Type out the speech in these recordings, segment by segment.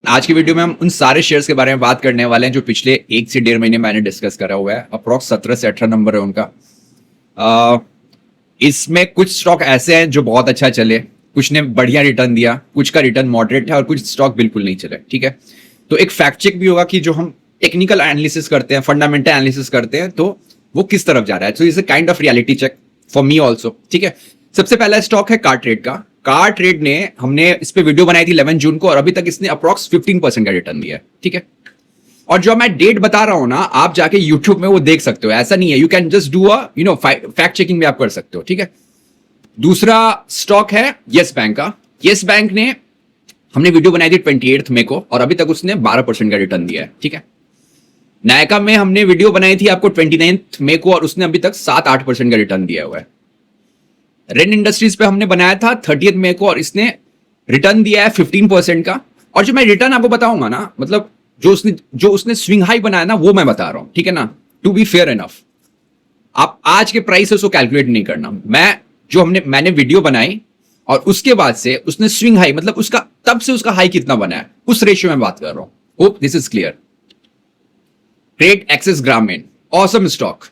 आज की वीडियो में हम उन सारे शेयर्स के बारे में बात करने वाले हैं जो पिछले 1 से 1.5 महीने मैंने डिस्कस करा हुआ है। अप्रॉक्स 17 से 18 नंबर है उनका। इसमें कुछ स्टॉक ऐसे हैं जो बहुत अच्छा चले, कुछ ने बढ़िया रिटर्न दिया, कुछ का रिटर्न मॉडरेट है और कुछ स्टॉक बिल्कुल नहीं चले। ठीक है, तो एक फैक्ट चेक भी होगा कि जो हम टेक्निकल एनालिसिस करते हैं, फंडामेंटल एनालिसिस करते हैं, तो वो किस तरफ जा रहा है। So is a kind of reality check for me also. ठीक है, सबसे पहला स्टॉक है कार ट्रेड का। कार ट्रेड ने, हमने इस पे वीडियो बनाई थी 11 जून को और अभी तक इसने अप्रॉक्स 15% का रिटर्न दिया है। ठीक है, और जो मैं डेट बता रहा हूं ना, आप जाके यूट्यूब में वो देख सकते हो, ऐसा नहीं है। You can just do a fact checking भी आप कर सकते हो। ठीक है, दूसरा स्टॉक है यस बैंक का। यस बैंक ने, हमने वीडियो बनाई थी 28 मई को और अभी तक उसने 12% का रिटर्न दिया है। ठीक है, नायका में हमने वीडियो बनाई थी आपको 29 मई को और उसने अभी तक 7-8% का रिटर्न दिया हुआ है। रेन इंडस्ट्रीज पे हमने बनाया था 30 मई को और इसने रिटर्न दिया है 15% का। और जो मैं रिटर्न आपको बताऊंगा ना, मतलब जो उसने स्विंग हाई बनाया ना, वो मैं बता रहा हूं। ठीक है ना, टू बी फेयर इनफ। आप आज के प्राइस को कैलकुलेट नहीं करना। मैंने वीडियो बनाई और उसके बाद से उसने स्विंग हाई, मतलब उसका तब से उसका हाई कितना बना है, उस रेशियो में बात कर रहा हूं। Hope this is clear. Trade axis ग्रामीण, ऑसम स्टॉक,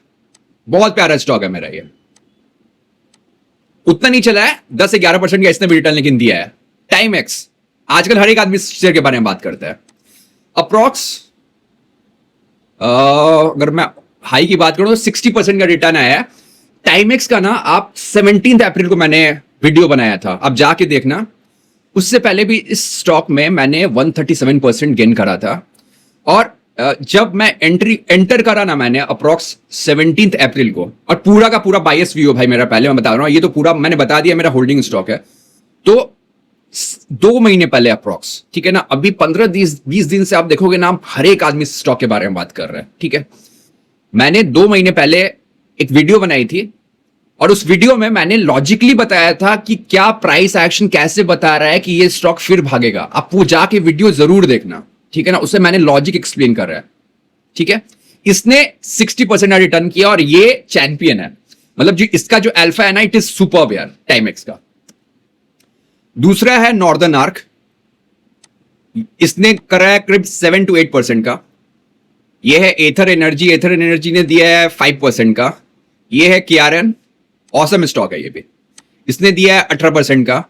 बहुत प्यारा स्टॉक है मेरा ये। उतना नहीं चला है, 10 से 11% का इसने भी रिटर्न लेकिन दिया है। टाइम एक्स, आजकल हर एक आदमी शेयर के बारे में बात करता है। अप्रॉक्स अगर मैं हाई की बात करूं तो 60% का रिटर्न आया है। टाइम एक्स का ना, आप 17 अप्रैल को मैंने वीडियो बनाया था, आप जाके देखना। उससे पहले भी इस स्टॉक में मैंने 137% गेन करा था। और जब मैं एंटर करा ना मैंने अप्रॉक्स 17 अप्रैल को, और पूरा का पूरा बायस व्यू भाई मेरा, पहले मैं बता रहा हूं, ये तो पूरा मैंने बता दिया मेरा होल्डिंग स्टॉक है। तो 2 महीने पहले अप्रॉक्स, ठीक है ना, अभी 15-20 दिन से आप देखोगे ना, हर एक आदमी स्टॉक के बारे में बात कर रहा है। ठीक है, मैंने 2 महीने पहले एक वीडियो बनाई थी और उस वीडियो में मैंने लॉजिकली बताया था कि क्या प्राइस एक्शन कैसे बता रहा है कि ये स्टॉक फिर भागेगा। आप वो जाके वीडियो जरूर देखना। ठीक है ना, उससे मैंने लॉजिक एक्सप्लेन कर रहा है। ठीक है, इसने 60% का रिटर्न किया और ये चैंपियन है, मतलब जो इसका जो अल्फा है ना, इट इज सुपर्ब यार, टाइमेक्स का। दूसरा है नॉर्दर्न आर्क, इसने करा है करीब 7 to 8% का। ये है एथर एनर्जी ने दिया है 5% का। ये है केआरएन, ऑसम स्टॉक है ये भी, इसने दिया है 18% का।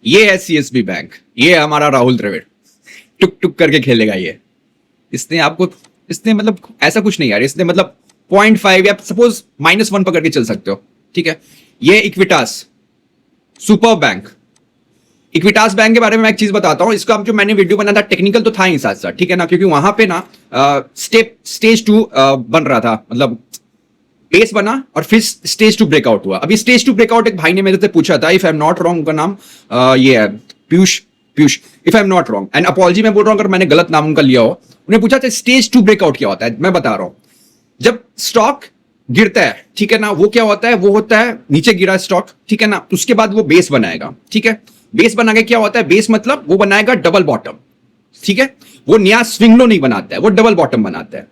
ये है सीएसबी बैंक, ये है हमारा राहुल द्रविड़, टुक टुक करके खेलेगा ये। इसने मतलब ऐसा कुछ नहीं यार, इसने मतलब 0.5 या सपोज -1 पकड़ के चल सकते हो। ठीक है, ये Equitas, super bank. Equitas bank के बारे में मैं एक चीज बताता हूं। इसका जो मैंने वीडियो बनाया था, टेक्निकल तो था ही साथ साथ, ठीक है ना, क्योंकि वहां पे ना स्टेज 2 बन रहा था, मतलब बेस बना और फिर स्टेज 2 ब्रेकआउट हुआ। अभी स्टेज 2 ब्रेकआउट एक भाई ने मेरे से पूछा था, if I am not wrong, उनका नाम ये है Piyush, if I am not wrong, and apology मैं बोल रहा हूं अगर मैंने गलत नाम उनका लिया हो। उन्हें पूछा था स्टेज 2 ब्रेकआउट क्या होता है। मैं बता रहा हूं, जब स्टॉक गिरता है, ठीक है ना, वो क्या होता है, वो होता है नीचे गिरा स्टॉक, ठीक है ना, उसके बाद वो बेस बनाएगा। ठीक है, बेस बना के क्या होता है, बेस मतलब वो बनाएगा डबल बॉटम। ठीक है, वो नया स्विंग लो नहीं बनाता है, वो डबल बॉटम बनाता है।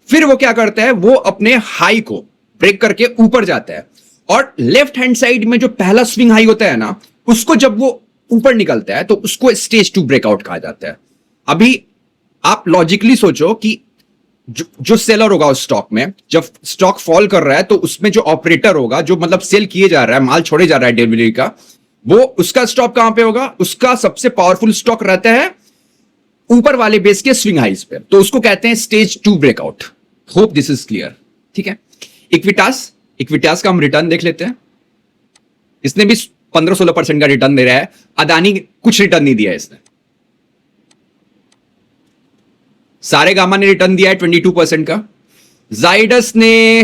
फिर वो क्या करता है, वो अपने हाई को ब्रेक करके ऊपर जाता है और लेफ्ट हैंड साइड में जो पहला स्विंग हाई होता है ना, उसको जब वो ऊपर निकलता है तो उसको स्टेज 2 ब्रेकआउट कहा जाता है। अभी आप लॉजिकली सोचो कि जो सेलर होगा उस स्टॉक में, जब स्टॉक फॉल कर रहा है तो उसमें जो ऑपरेटर होगा, जो मतलब सेल किए जा रहा है, माल छोड़े जा रहा है डिलीवरी का, वो उसका स्टॉप कहां पे होगा, उसका सबसे पावरफुल स्टॉक रहता है ऊपर वाले बेस के स्विंग हाइज पे, तो उसको कहते हैं stage 2 breakout. Hope this is clear. ठीक है, इक्विटास का हम रिटर्न देख लेते हैं। इसने भी 15-16% का रिटर्न दे रहा है। अदानी कुछ रिटर्न नहीं दिया इसने। सारेगामा ने रिटर्न दिया है 22% का। जाइडस ने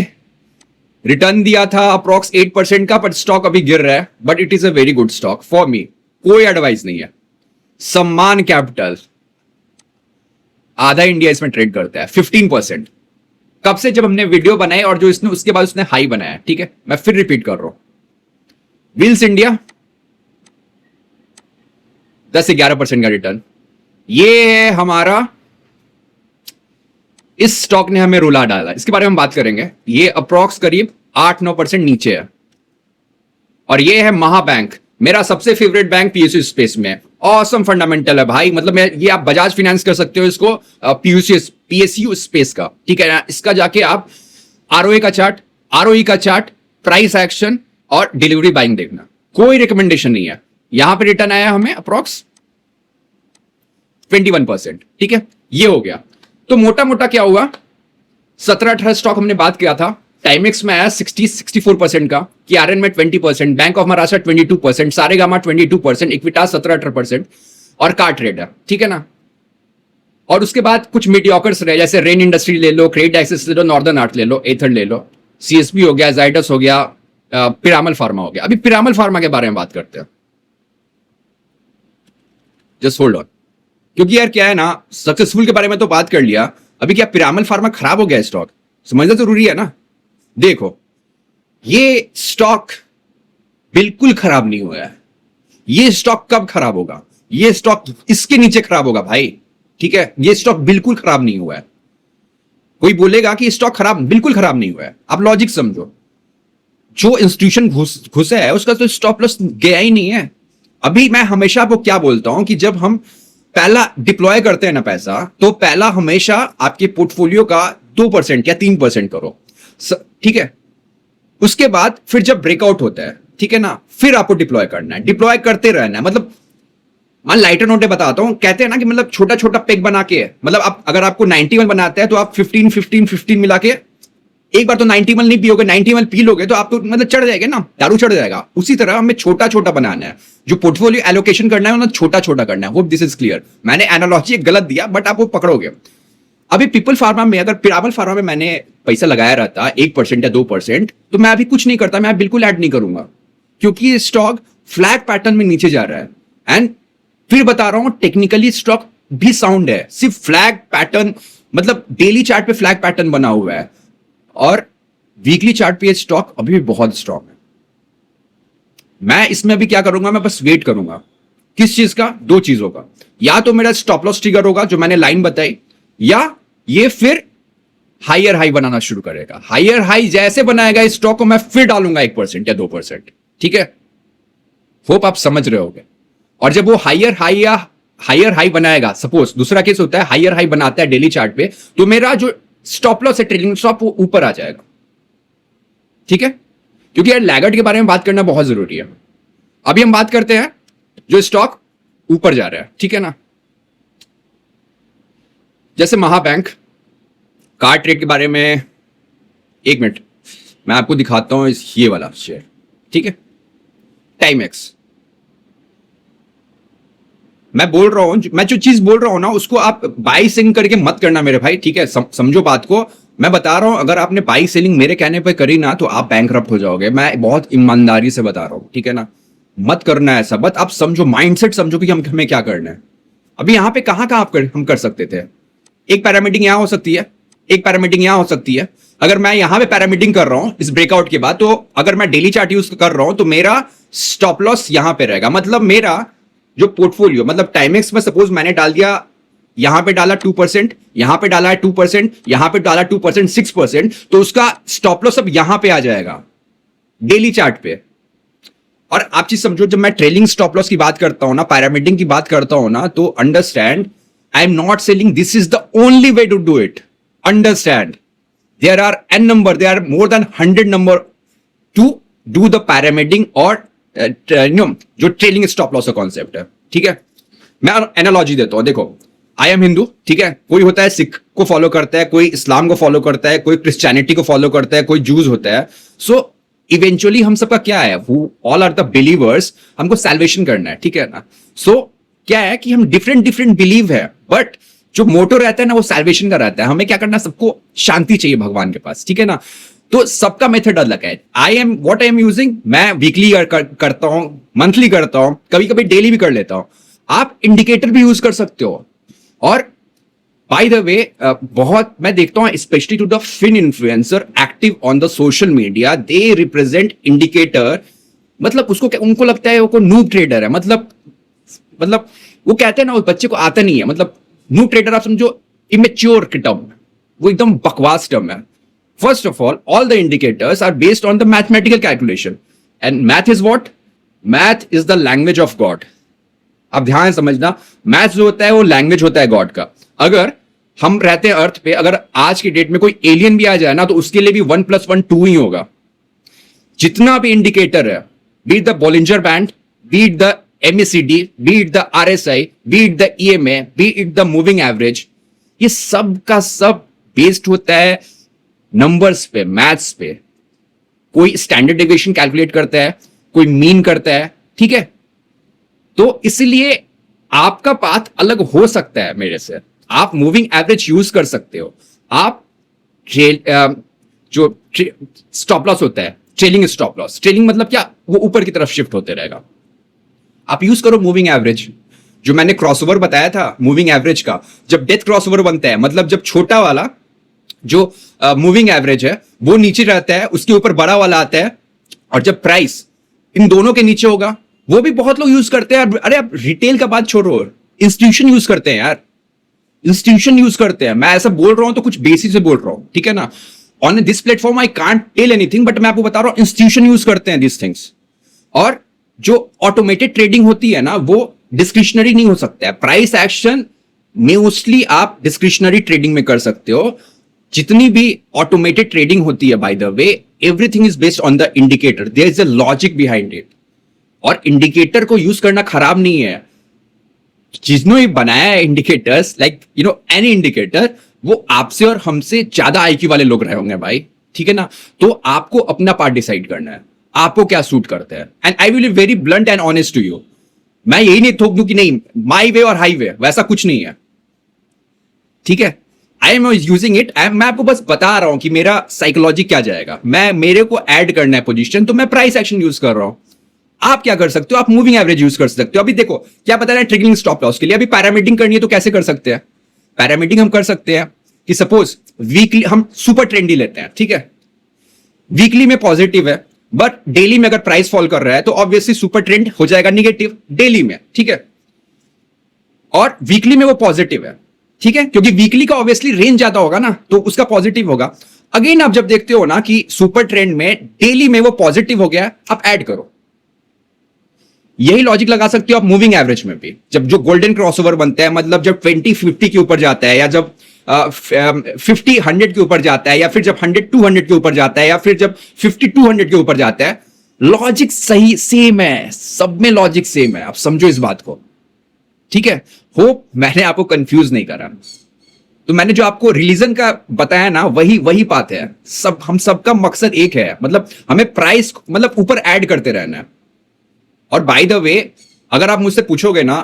रिटर्न दिया था अप्रॉक्स 8% का, बट स्टॉक अभी गिर रहा है, but it is a very good stock for me, कोई एडवाइस नहीं है। सम्मान कैपिटल, आधा इंडिया इसमें ट्रेड करता है, 15%। कब से, जब हमने वीडियो बनाई और जो इसने उसके बाद उसने हाई बनाया। ठीक है, मैं फिर रिपीट कर रहा हूं। व्हील्स इंडिया 10 से 11% का रिटर्न। ये है हमारा, इस स्टॉक ने हमें रुला डाला, इसके बारे में हम बात करेंगे। ये अप्रॉक्स करीब 8-9% नीचे है। और ये है महाबैंक, मेरा सबसे फेवरेट बैंक पीएसयू स्पेस में है, ऑसम फंडामेंटल है भाई, मतलब मैं ये आप बजाज फाइनेंस कर सकते हो इसको, पीएसयू स्पेस का, ठीक है ना। इसका जाके आप आरओए का चार्ट, आरओई का चार्ट, प्राइस एक्शन और डिलीवरी बाइंग देखना, कोई रिकमेंडेशन नहीं है। यहां पे रिटर्न आया हमें अप्रोक्स 21%, ठीक है, ये हो गया। तो मोटा मोटा क्या हुआ, 17-18 स्टॉक हमने बात किया था, टाइमेक्स में आया 64% का, कियारन में 20%, bank of Maharashtra 22%, Saregama 22%, Equitas 17-18% और कार ट्रेडर, ठीक है ना। और उसके बाद कुछ मीडियोकर्स रहे, जैसे रेन इंडस्ट्री ले लो, क्रेडिट एक्सेस ले लो, नॉर्दर्न आर्ट ले लो, एथर ले लो, सीएसबी हो गया, जाइडस हो गया, पिरामल फार्मा हो गया। अभी पिरामल फार्मा के बारे में बात करते हैं, जस्ट होल्ड ऑन, क्योंकि यार क्या है ना, सक्सेसफुल के बारे में तो बात कर लिया, अभी क्या पिरामल फार्मा खराब हो गया स्टॉक, समझना जरूरी है ना। देखो ये स्टॉक बिल्कुल खराब नहीं हुआ है, ये स्टॉक कब खराब होगा, ये स्टॉक इसके नीचे खराब होगा भाई, ठीक है, ये स्टॉक बिल्कुल खराब नहीं हुआ है। कोई बोलेगा कि स्टॉक खराब, बिल्कुल खराब नहीं हुआ है, आप लॉजिक समझो, जो इंस्टीट्यूशन घुसा है उसका तो स्टॉप लॉस गया ही नहीं है। अभी मैं हमेशा आपको क्या बोलता हूं कि जब हम पहला डिप्लॉय करते हैं ना पैसा, तो पहला हमेशा आपके पोर्टफोलियो का 2% या 3% करो, ठीक है। उसके बाद फिर जब ब्रेकआउट होता है, ठीक है ना, फिर आपको डिप्लॉय करना है, डिप्लॉय करते रहना है। मतलब मान लाइटर नोटे बताता हूं, कहते हैं ना कि मतलब छोटा छोटा पेग बना के, मतलब आप अगर आपको 91 बनाते हैं तो आप 15 मिला के, एक बार तो 91 नहीं पियोगे, 91 पी लोगे तो आप तो मतलब चढ़ जाएगा ना, दारू चढ़ जाएगा। उसी तरह हमें छोटा छोटा बनाना है, जो पोर्टफोलियो एलोकेशन करना है ना, छोटा छोटा करना है। Hope this is clear. मैंने एनालॉजी एक गलत दिया, बट आप वो पकड़ोगे। अभी पीपल फार्मा में, अगर पिरामल फार्मा में मैंने पैसा लगाया रहता 1% या 2%, तो मैं अभी कुछ नहीं करता, मैं बिल्कुल ऐड नहीं करूंगा, क्योंकि ये स्टॉक फ्लैग पैटर्न में नीचे जा रहा है। एंड फिर बता रहा हूं, टेक्निकली स्टॉक भी साउंड है, सिर्फ फ्लैग पैटर्न, मतलब डेली चार्ट पे फ्लैग पैटर्न बना हुआ है, और वीकली चार्ट पे ये स्टॉक अभी भी बहुत स्ट्रॉन्ग है। मैं इसमें अभी क्या करूंगा, मैं बस वेट करूंगा। किस चीज का? दो चीजों का, या तो मेरा स्टॉप लॉस ट्रिगर होगा जो मैंने लाइन बताई, या ये फिर हायर हाई बनाना शुरू करेगा। हायर हाई जैसे बनाएगा इस स्टॉक को, मैं फिर डालूंगा 1% या 2%, ठीक है। होप आप समझ रहे होगे। और जब वो हायर हाई बनाएगा, सपोज दूसरा केस होता है, हायर हाई बनाता है डेली चार्ट पे, तो मेरा जो स्टॉप लॉस है, ट्रेलिंग स्टॉप, वो ऊपर आ जाएगा, ठीक है। क्योंकि यार लैगर्ड के बारे में बात करना बहुत जरूरी है। अभी हम बात करते हैं जो स्टॉक ऊपर जा रहा है, ठीक है ना। जैसे महाबैंक, कार ट्रेड के बारे में, एक मिनट मैं आपको दिखाता हूं, ये वाला शेयर, ठीक है, टाइमेक्स। मैं बोल रहा हूं, मैं जो चीज बोल रहा हूं ना, उसको आप बाई सेलिंग करके मत करना मेरे भाई, ठीक है। समझो बात को। मैं बता रहा हूं, अगर आपने बाई सेलिंग मेरे कहने पे करी ना, तो आप बैंकरप्ट हो जाओगे। मैं बहुत ईमानदारी से बता रहा हूं, ठीक है ना। मत करना है ऐसा, बट आप समझो, माइंडसेट समझो कि हमें क्या करना है। अभी यहां पे कहां हम कर सकते थे, एक पैरामीटिंग यहां हो सकती है, एक पैरामीटिंग यहां हो सकती है। अगर मैं यहां पे पैरामीटिंग कर रहा हूं इस ब्रेकआउट के बाद, तो अगर मैं डेली चार्ट यूज कर रहा हूं, तो मेरा स्टॉप लॉस यहां पे रहेगा। मतलब मेरा जो पोर्टफोलियो, मतलब टाइमेक्स में सपोज मैंने डाल दिया, यहां पे डाला 2%, यहां पे डाला 2%, यहां पे डाला 2%, 6%, तो उसका स्टॉप लॉस अब यहां पे आ जाएगा डेली चार्ट पे। और आप चीज समझो, जब मैं ट्रेलिंग स्टॉप लॉस की बात करता हूं ना, पैरामीटिंग की बात करता हूं ना, तो understand, I am not selling this is the only way to do it. Understand, there are n number, there are more than 100 number to do the pyramiding और जो ट्रेलिंग स्टॉप लॉस का कॉन्सेप्ट है, ठीक है। मैं analogy देता हूं, देखो, आई एम हिंदू, ठीक है। कोई होता है सिख को फॉलो करता है, कोई इस्लाम को फॉलो करता है, कोई क्रिश्चियनिटी को फॉलो करता है, कोई जूस होता है। सो इवेंचुअली हम सबका क्या है, वो ऑल आर द बिलीवर्स, हमको सैल्वेशन करना है, ठीक है ना। सो क्या है कि हम डिफरेंट बिलीव है, बट जो मोटो रहता है ना, वो सैल्वेशन का रहता है। हमें क्या करना, सबको शांति चाहिए भगवान के पास, ठीक है ना। तो सबका मेथड अलग है। आई एम यूजिंग, मैं वीकली करता हूं, मंथली करता हूं, कभी कभी डेली भी कर लेता हूं। आप इंडिकेटर भी यूज कर सकते हो। और बाय द वे, बहुत मैं देखता हूं, specially to the fin influencer active on the social media, they represent indicator. मतलब उसको, उनको लगता है वो नूब ट्रेडर है, मतलब वो कहते हैं ना, उस बच्चे को आता नहीं है। मतलब नूब ट्रेडर आप समझो इमेच्योर की टर्म, वो एकदम बकवास टर्म है। First of all the indicators are based on the mathematical calculation, and math is what? Math is the language of God. आप ध्यान समझना, मैथ जो होता है वो लैंग्वेज होता है गॉड का। अगर हम रहते हैं अर्थ पे, अगर आज की डेट में कोई एलियन भी आ जाए ना, तो उसके लिए भी 1+1 2 ही होगा। जितना भी इंडिकेटर है, beat the Bollinger band, beat the MACD, beat the RSI, beat the EMA, beat the moving average, ये सब का सब बेस्ड होता है नंबर्स पे, मैथ्स पे। कोई स्टैंडर्ड डेविएशन कैलकुलेट करता है, कोई मीन करता है, ठीक है। तो इसलिए आपका पाथ अलग हो सकता है मेरे से। आप मूविंग एवरेज यूज कर सकते हो, आप जो स्टॉप लॉस होता है, ट्रेलिंग स्टॉप लॉस, ट्रेलिंग मतलब क्या, वो ऊपर की तरफ शिफ्ट होते रहेगा। आप यूज करो मूविंग एवरेज। जो मैंने क्रॉसओवर बताया था मूविंग एवरेज का, जब डेथ क्रॉसओवर बनता है, मतलब जब छोटा वाला जो मूविंग एवरेज है वो नीचे रहता है, उसके ऊपर बड़ा वाला आता है, और जब प्राइस इन दोनों के नीचे होगा, वो भी बहुत लोग यूज करते हैं। अरे आप रिटेल का बात छोड़ो, इंस्टीट्यूशन यूज करते हैं यार, इंस्टीट्यूशन यूज करते हैं। मैं ऐसा बोल रहा हूं तो कुछ बेसिक से बोल रहा हूं, ठीक है ना। On this platform I can't tell anything, but मैं आपको बता रहा हूं इंस्टीट्यूशन यूज करते हैं दिस थिंग्स। और जो ऑटोमेटेड ट्रेडिंग होती है ना, वो डिस्क्रिशनरी नहीं हो सकता है। प्राइस एक्शन मोस्टली आप डिस्क्रिशनरी ट्रेडिंग में कर सकते हो। जितनी भी ऑटोमेटेड ट्रेडिंग होती है, by the way, everything is based on the indicator, there is a logic behind it. और इंडिकेटर को यूज करना खराब नहीं है। जिसने बनाया है indicators, like you know any indicator, वो आपसे और हमसे ज्यादा IQ वाले लोग रहे होंगे भाई, ठीक है ना। तो आपको अपना पार्ट डिसाइड करना है, आपको क्या सूट करता है। And I will be very blunt and honest to you. मैं यही नहीं थोक दूं कि नहीं माई वे और हाई वे, वैसा कुछ नहीं है, ठीक है। आई एम यूजिंग इट, मैं आपको बस बता रहा हूं कि मेरा साइकोलॉजी क्या जाएगा। मेरे को ऐड करना है पोजीशन, तो मैं प्राइस एक्शन यूज कर रहा हूं। आप क्या कर सकते हो, आप मूविंग एवरेज यूज कर सकते हो। अभी देखो क्या बता रहा है, ट्रिगरिंग स्टॉप लॉस के लिए अभी पैरामीडिंग करनी है, तो कैसे कर सकते हैं। पैरामीडिंग हम कर सकते हैं कि सपोज वीकली हम सुपर ट्रेंडी लेते हैं, ठीक है। वीकली में पॉजिटिव है, बट डेली में अगर प्राइस फॉल कर रहा है तो ऑब्वियसली सुपर ट्रेंड हो जाएगा निगेटिव डेली में, ठीक है। और वीकली में वो पॉजिटिव है, ठीक है, क्योंकि वीकली का ऑब्वियसली रेंज ज्यादा होगा ना, तो उसका पॉजिटिव होगा। अगेन आप जब देखते हो ना कि सुपर ट्रेंड में डेली में वो पॉजिटिव हो गया, आप ऐड करो। यही लॉजिक लगा सकते हो आप मूविंग एवरेज में भी। जब जो गोल्डन क्रॉसओवर बनता है, मतलब जब 20-50 के ऊपर जाता है, या जब 50-100 के ऊपर जाता है, या फिर जब 100-200 के ऊपर जाता है, या फिर जब 50-200 के ऊपर जाता है, लॉजिक सही सेम है, सब में लॉजिक सेम है। आप समझो इस बात को, ठीक है। होप मैंने आपको कंफ्यूज नहीं करा। तो मैंने जो आपको रिलीजन का बताया ना, वही बात है। सब हम सबका मकसद एक है, मतलब हमें प्राइस मतलब ऊपर ऐड करते रहना है। और बाय द वे, अगर आप मुझसे पूछोगे ना,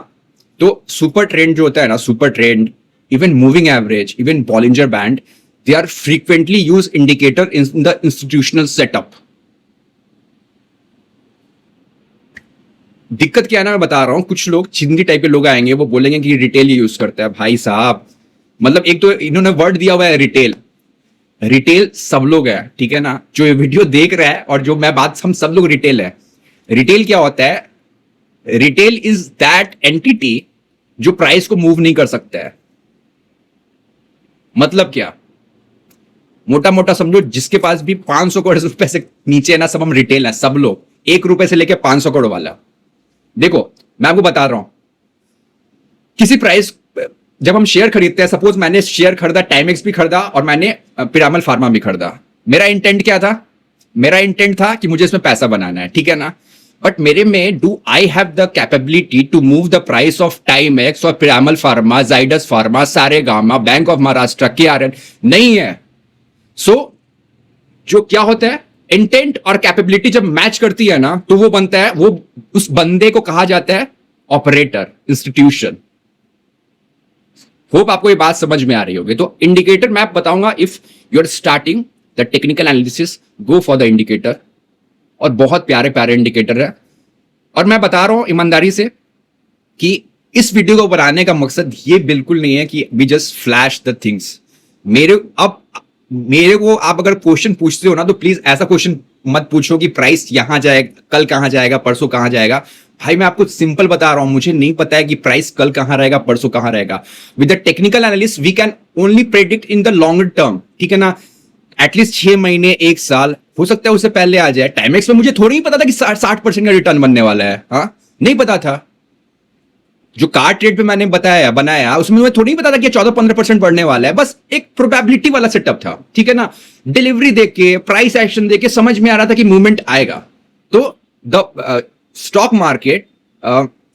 तो सुपर ट्रेंड जो होता है ना, super trend, even moving average, even Bollinger band, they are frequently use indicator in the institutional setup. दिक्कत क्या है ना, मैं बता रहा हूं, कुछ लोग चिंदी टाइप के लोग आएंगे, वो बोलेंगे कि रिटेल यूज करता है। भाई साहब, मतलब एक तो इन्होंने वर्ड दिया हुआ है रिटेल। रिटेल सब लोग है, ठीक है ना, जो ये वीडियो देख रहा है और जो मैं बात, हम सब लोग रिटेल है। रिटेल क्या होता है? रिटेल इज दैट एंटिटी जो प्राइस को मूव नहीं कर सकता है। मतलब क्या, मोटा मोटा समझो, जिसके पास भी 500 करोड़ रुपए से नीचे है ना, सब हम रिटेल है, सब लोग। 1 रुपए से लेके 500 करोड़ वाला। देखो मैं आपको बता रहा हूं, किसी प्राइस, जब हम शेयर खरीदते हैं, सपोज मैंने शेयर खरीदा, टाइमेक्स भी खरीदा और मैंने पिरामल फार्मा भी खरीदा। मेरा इंटेंट क्या था? मेरा इंटेंट था कि मुझे इसमें पैसा बनाना है, ठीक है ना। बट मेरे में, do I have the capability to move the price of Timex और Piramal pharma, Zydus pharma, Saregama, bank of Maharashtra, KRN? नहीं है। सो जो क्या होता है, इंटेंट और कैपेबिलिटी जब मैच करती है ना, तो वो बनता है, वो उस बंदे को कहा जाता है ऑपरेटर, इंस्टीट्यूशन। होप आपको ये बात समझ में आ रही होगी। तो इंडिकेटर मैं बताऊंगा, if you are starting the technical analysis, go for the indicator. और बहुत प्यारे प्यारे इंडिकेटर है। और मैं बता रहा हूं ईमानदारी से कि इस वीडियो को बनाने का मकसद ये बिल्कुल नहीं है कि we just flash the things. मेरे को आप अगर क्वेश्चन पूछते हो ना, तो प्लीज ऐसा क्वेश्चन मत पूछो कि प्राइस यहां जाएगा, कल कहां जाएगा, परसों कहां जाएगा। भाई मैं आपको सिंपल बता रहा हूं, मुझे नहीं पता है कि प्राइस कल कहां रहेगा, परसों कहां रहेगा। With the technical analyst we can only predict in the long term, ठीक है ना, एटलीस्ट 6 महीने, 1 साल, हो सकता है उससे पहले आ जाए। टाइमेक्स में मुझे थोड़ी ही पता था कि 60% का रिटर्न बनने वाला है, हाँ नहीं पता था। जो कार ट्रेड पे मैंने बनाया उसमें मुझे थोड़ी ही पता था कि 14-15% बढ़ने वाला है, बस एक प्रोबेबिलिटी वाला सेटअप था, ठीक है ना। डिलीवरी देख के, प्राइस एक्शन देख के समझ में आ रहा था कि मूवमेंट आएगा। तो the stock market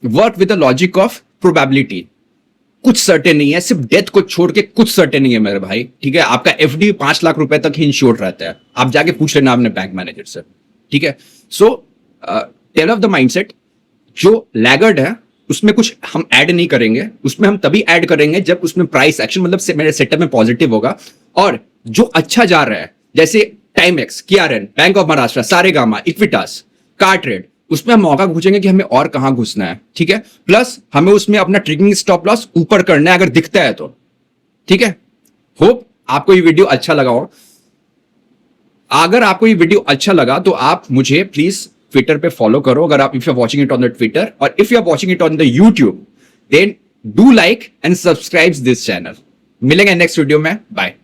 work with the logic of probability. कुछ सर्टेन नहीं है, सिर्फ डेथ को छोड़ के कुछ सर्टेन नहीं है मेरे भाई, ठीक है। आपका एफडी 5 लाख रुपए तक ही इंश्योर्ड रहता है, आप जाके पूछ लेना अपने बैंक मैनेजर से, ठीक है। सो डेवलप द माइंडसेट। जो लैगर्ड है उसमें कुछ हम ऐड नहीं करेंगे, उसमें हम तभी ऐड करेंगे जब उसमें प्राइस एक्शन मतलब मेरे सेटअप में पॉजिटिव होगा। और जो अच्छा जा रहा है जैसे Timex, KRN, bank of Maharashtra, Saregama, Equitas, Car Trade, उसमें हम मौका पूछेंगे कि हमें और कहां घुसना है, ठीक है। प्लस हमें उसमें अपना ट्रिगरिंग स्टॉप लॉस ऊपर करना है अगर दिखता है तो, ठीक है। होप आपको ये वीडियो अच्छा लगा हो। अगर आपको ये वीडियो अच्छा लगा तो आप मुझे प्लीज ट्विटर पे फॉलो करो, अगर आप if you are watching it on the Twitter, और if you are watching it on the YouTube then do like and subscribe this channel. मिलेंगे नेक्स्ट वीडियो में, बाय।